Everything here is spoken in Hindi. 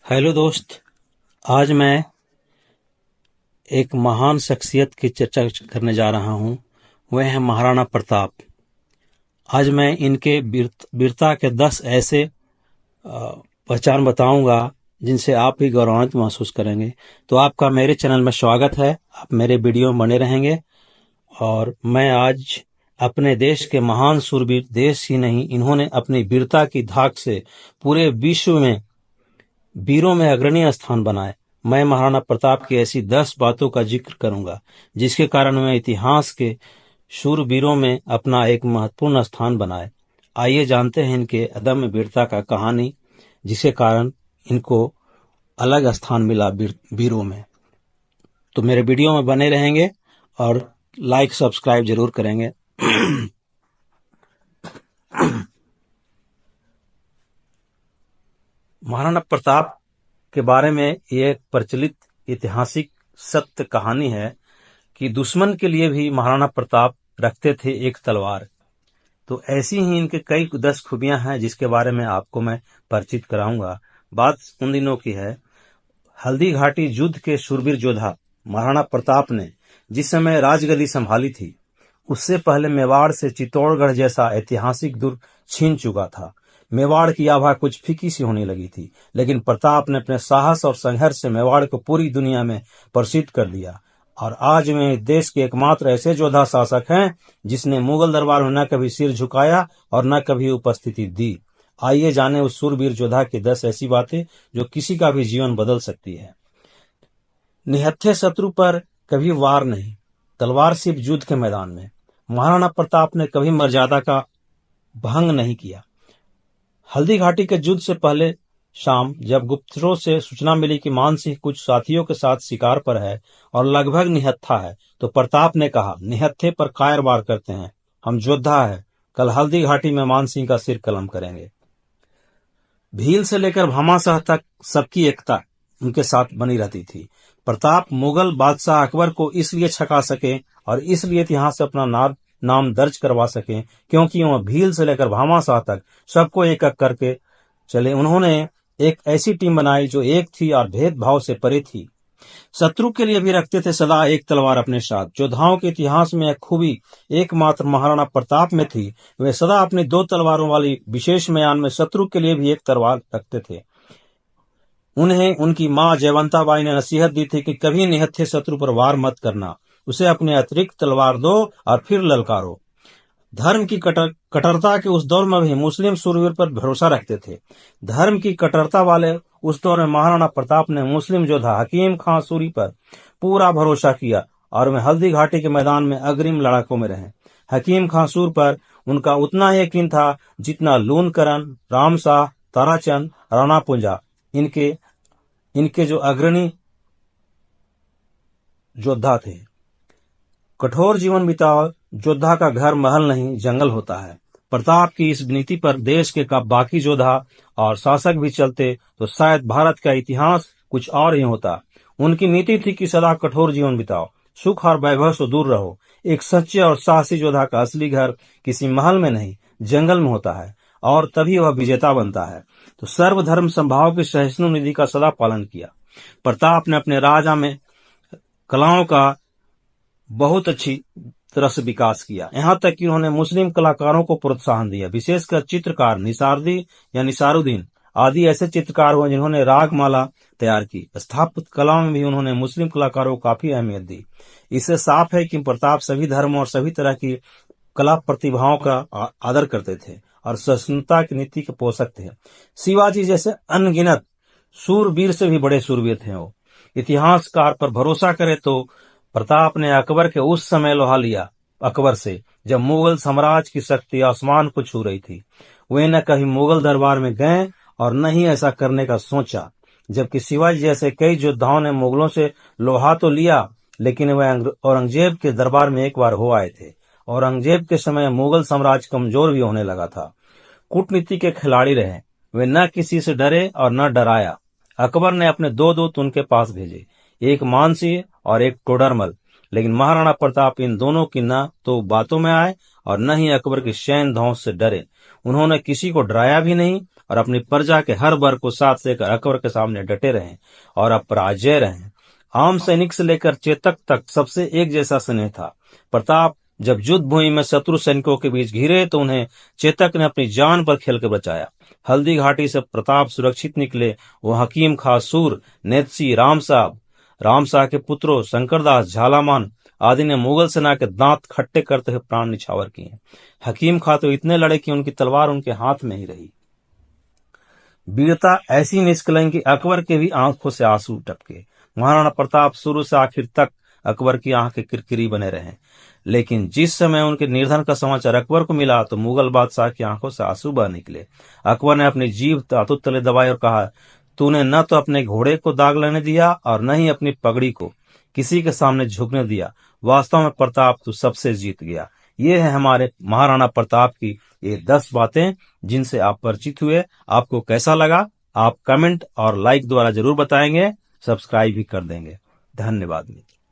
हेलो दोस्त। आज मैं एक महान शख्सियत की चर्चा करने जा रहा हूं। वह है महाराणा प्रताप। आज मैं इनके वीरता के 10 ऐसे पहचान बताऊंगा जिनसे आप भी गौरवान्वित महसूस करेंगे। तो आपका मेरे चैनल में स्वागत है। आप मेरे वीडियो में बने रहेंगे। और मैं आज अपने देश के महान शूरवीर, देश ही नहीं, इन्होंने अपनी वीरता की धाक से पूरे विश्व में वीरों में अग्रणी स्थान बनाए। मैं महाराणा प्रताप की ऐसी 10 बातों का जिक्र करूंगा जिसके कारण वे इतिहास के शूरवीरों में अपना एक महत्वपूर्ण स्थान बनाए। आइए जानते हैं इनके अदम्य वीरता का कहानी, जिसके कारण इनको अलग स्थान मिला वीरों में। तो मेरे वीडियो में बने रहेंगे और लाइक सब्सक्राइब जरूर करेंगे। महाराणा प्रताप के बारे में ये एक प्रचलित ऐतिहासिक सत्य कहानी है कि दुश्मन के लिए भी महाराणा प्रताप रखते थे एक तलवार। तो ऐसी ही इनके कई 10 खूबियां हैं जिसके बारे में आपको मैं परिचित कराऊंगा। बात उन दिनों की है, हल्दी घाटी युद्ध के शूरवीर योद्धा महाराणा प्रताप ने जिस समय राजगद्दी संभाली थी, उससे पहले मेवाड़ से चित्तौड़गढ़ जैसा ऐतिहासिक दुर्ग छीन चुका था। मेवाड़ की आभा कुछ फीकी सी होने लगी थी, लेकिन प्रताप ने अपने साहस और संघर्ष से मेवाड़ को पूरी दुनिया में प्रसिद्ध कर दिया। और आज वे देश के एकमात्र ऐसे योद्धा शासक हैं जिसने मुगल दरबार में न कभी सिर झुकाया और न कभी उपस्थिति दी। आइए जाने उस शूरवीर योद्धा की 10 ऐसी बातें जो किसी का भी जीवन बदल सकती है। निहत्थे शत्रु पर कभी वार नहीं, तलवार सिर्फ युद्ध के मैदान में। महाराणा प्रताप ने कभी मर्यादा का भंग नहीं किया। हल्दी घाटी के युद्ध से पहले शाम जब गुप्तचरों से सूचना मिली कि मान सिंह कुछ साथियों के साथ शिकार पर है और लगभग निहत्था है, तो प्रताप ने कहा, निहत्थे पर कायर वार करते हैं, हम योद्धा है, कल हल्दी घाटी में मान सिंह का सिर कलम करेंगे। भील से लेकर भामाशाह तक सबकी एकता उनके साथ बनी रहती थी। प्रताप मुगल बादशाह अकबर को इसलिए छका सके और इसलिए इतिहास से अपना नाम दर्ज करवा सके क्योंकि वह भील से लेकर भामाशाह तक सबको एक एक करके चले। उन्होंने एक ऐसी टीम बनाई जो एक थी और भेदभाव से परे थी। शत्रु के लिए भी रखते थे सदा एक तलवार अपने साथ। योद्धाओं के इतिहास में एक खूबी एकमात्र महाराणा प्रताप में थी, वे सदा अपनी 2 तलवारों वाली विशेष म्यान में शत्रु के लिए भी एक तलवार रखते थे। उन्हें उनकी मां जयवंताबाई ने नसीहत दी थी कि कभी निहत्थे शत्रु पर वार मत करना, उसे अपने अतिरिक्त तलवार दो और फिर ललकारो। धर्म की कट्टरता के उस दौर में भी मुस्लिम शूरवीर पर भरोसा रखते थे। धर्म की कट्टरता वाले उस दौर में महाराणा प्रताप ने मुस्लिम योद्धा हकीम खां सूरी पर पूरा भरोसा किया और वे हल्दी घाटी के मैदान में अग्रिम लड़ाकों में रहे। हकीम खां सूर पर उनका उतना ही यकीन था जितना लूनकरण, रामशाह, ताराचंद, राणा पुंजा इनके जो अग्रणी योद्धा थे। कठोर जीवन बिताओ, योद्धा का घर महल नहीं जंगल होता है। प्रताप की इस नीति पर देश के बाकी योद्धा और शासक भी चलते तो शायद भारत का इतिहास कुछ और ही होता। उनकी नीति थी कि सदा कठोर जीवन बिताओ, सुख और वैभव से दूर रहो। एक सच्चे और साहसी योद्धा का असली घर किसी महल में नहीं, जंगल में होता है, और तभी वह विजेता बनता है। तो सर्वधर्म संभाव की सहिष्णु नीति का सदा पालन किया। प्रताप ने अपने राजा में कलाओं का बहुत अच्छी तरह से विकास किया, यहाँ तक कि उन्होंने मुस्लिम कलाकारों को प्रोत्साहन दिया। विशेषकर चित्रकार निसारदी या निसारुद्दीन आदि ऐसे चित्रकार हुए जिन्होंने रागमाला तैयार की। स्थापत्य कला में भी उन्होंने मुस्लिम कलाकारों को काफी अहमियत दी। इससे साफ है कि प्रताप सभी धर्मों और सभी तरह की कला प्रतिभाओं का आदर करते थे और सहिष्णुता की नीति के पोषक थे। शिवाजी जैसे अनगिनत सूरवीर से भी बड़े सूरवीर थे वो। इतिहासकार पर भरोसा करे तो प्रताप ने अकबर के उस समय लोहा लिया अकबर से जब मुगल साम्राज्य की शक्ति आसमान को छू रही थी। वे न कभी मुगल दरबार में गए और न ही ऐसा करने का सोचा। जबकि शिवाजी जैसे कई योद्धाओं ने मुगलों से लोहा तो लिया, लेकिन वे औरंगजेब के दरबार में एक बार हो आए थे। औरंगजेब के समय मुगल साम्राज्य कमजोर भी होने लगा था। कूटनीति के खिलाड़ी रहे, वे न किसी से डरे और न डराया। अकबर ने अपने 2 दूत उनके पास भेजे, एक मानसिंह और एक टोडरमल, लेकिन महाराणा प्रताप इन दोनों की न तो बातों में आए और न ही अकबर की सैन्य धौंस से डरे। उन्होंने किसी को डराया भी नहीं और अपनी प्रजा के हर वर्ग को साथ लेकर अकबर के सामने डटे रहे और अपराजय रहे। आम सैनिक से लेकर चेतक तक सबसे एक जैसा स्नेह था। प्रताप जब युद्ध भूमि में शत्रु सैनिकों के बीच घिरे तो उन्हें चेतक ने अपनी जान पर खेलकर बचाया। हल्दी घाटी से प्रताप सुरक्षित निकले। वो हकीम खां सूर, नेतसी, रामशाह के पुत्रों शंकरदास, झालामान आदि ने मुगल सेना के दांत खट्टे करते हुए प्राण निछावर किए। हकीम खां तो इतने लड़े कि उनकी तलवार उनके हाथ में ही रही। वीरता ऐसी निष्कलंक कि अकबर के भी आंखों से आंसू टपके। महाराणा प्रताप शुरू से आखिर तक अकबर की आंखें किरकिरी बने रहे, लेकिन जिस समय उनके निर्धन का समाचार अकबर को मिला तो मुगल बादशाह की आंखों से आंसू बह निकले। अकबर ने अपनी जीभ तातु तले दबाई और कहा, तूने न तो अपने घोड़े को दाग लेने दिया और न ही अपनी पगड़ी को किसी के सामने झुकने दिया। वास्तव में प्रताप तू सबसे जीत गया। ये है हमारे महाराणा प्रताप की ये 10 बातें जिनसे आप परिचित हुए। आपको कैसा लगा आप कमेंट और लाइक द्वारा जरूर बताएंगे, सब्सक्राइब भी कर देंगे। धन्यवाद मित्र।